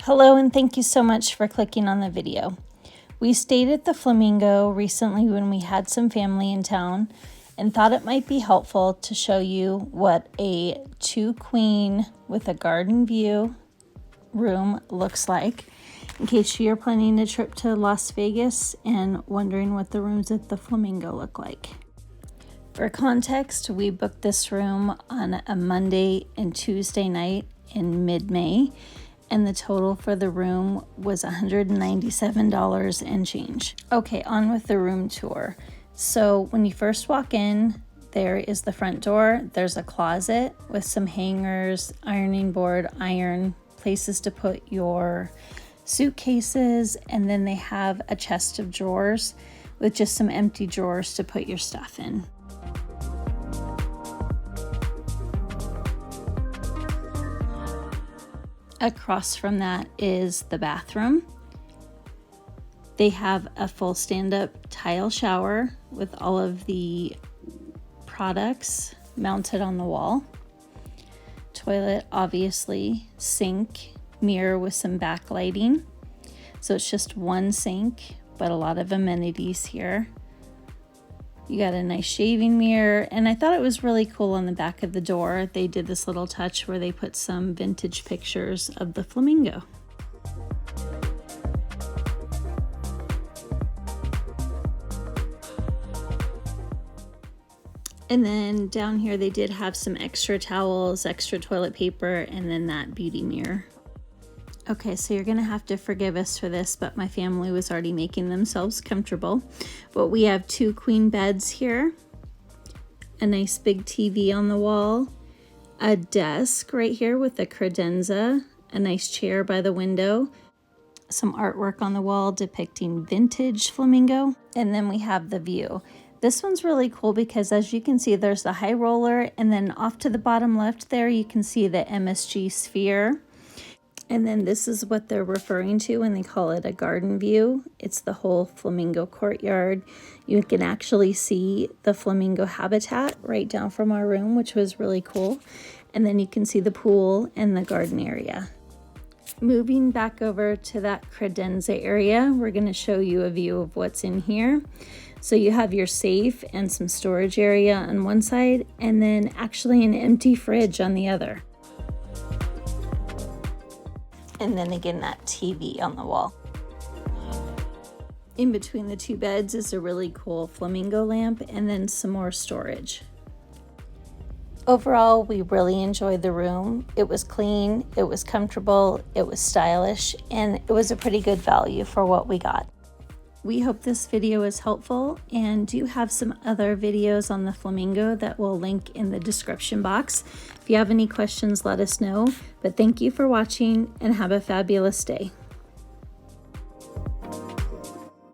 Hello, and thank you so much for clicking on the video. We stayed at the Flamingo recently when we had some family in town and thought it might be helpful to show you what a 2-queen with a garden view room looks like in case you're planning a trip to Las Vegas and wondering what the rooms at the Flamingo look like. For context, we booked this room on a Monday and Tuesday night in mid-May, and the total for the room was $197 and change. Okay, on with the room tour. So when you first walk in, there is the front door. There's a closet with some hangers, ironing board, iron, places to put your suitcases, and then they have a chest of drawers with just some empty drawers to put your stuff in. Across from that is the bathroom. They have a full stand-up tile shower with all of the products mounted on the wall. Toilet, obviously, sink, mirror with some backlighting. So it's just one sink, but a lot of amenities here. You got a nice shaving mirror, and I thought it was really cool on the back of the door. They did this little touch where they put some vintage pictures of the Flamingo. And then down here they did have some extra towels, extra toilet paper, and then that beauty mirror. Okay, so you're gonna have to forgive us for this, but my family was already making themselves comfortable. But we have 2 queen beds here, a nice big TV on the wall, a desk right here with a credenza, a nice chair by the window, some artwork on the wall depicting vintage Flamingo, and then we have the view. This one's really cool because as you can see, there's the high roller, and then off to the bottom left there, you can see the MSG sphere. And then this is what they're referring to when they call it a garden view. It's the whole Flamingo courtyard. You can actually see the Flamingo habitat right down from our room, which was really cool. And then you can see the pool and the garden area. Moving back over to that credenza area, we're going to show you a view of what's in here. So you have your safe and some storage area on one side, and then actually an empty fridge on the other. And then again, that TV on the wall. In between the 2 beds is a really cool Flamingo lamp and then some more storage. Overall, we really enjoyed the room. It was clean, it was comfortable, it was stylish, and it was a pretty good value for what we got. We hope this video is helpful, and do have some other videos on the Flamingo that we'll link in the description box. If you have any questions, let us know. But thank you for watching and have a fabulous day.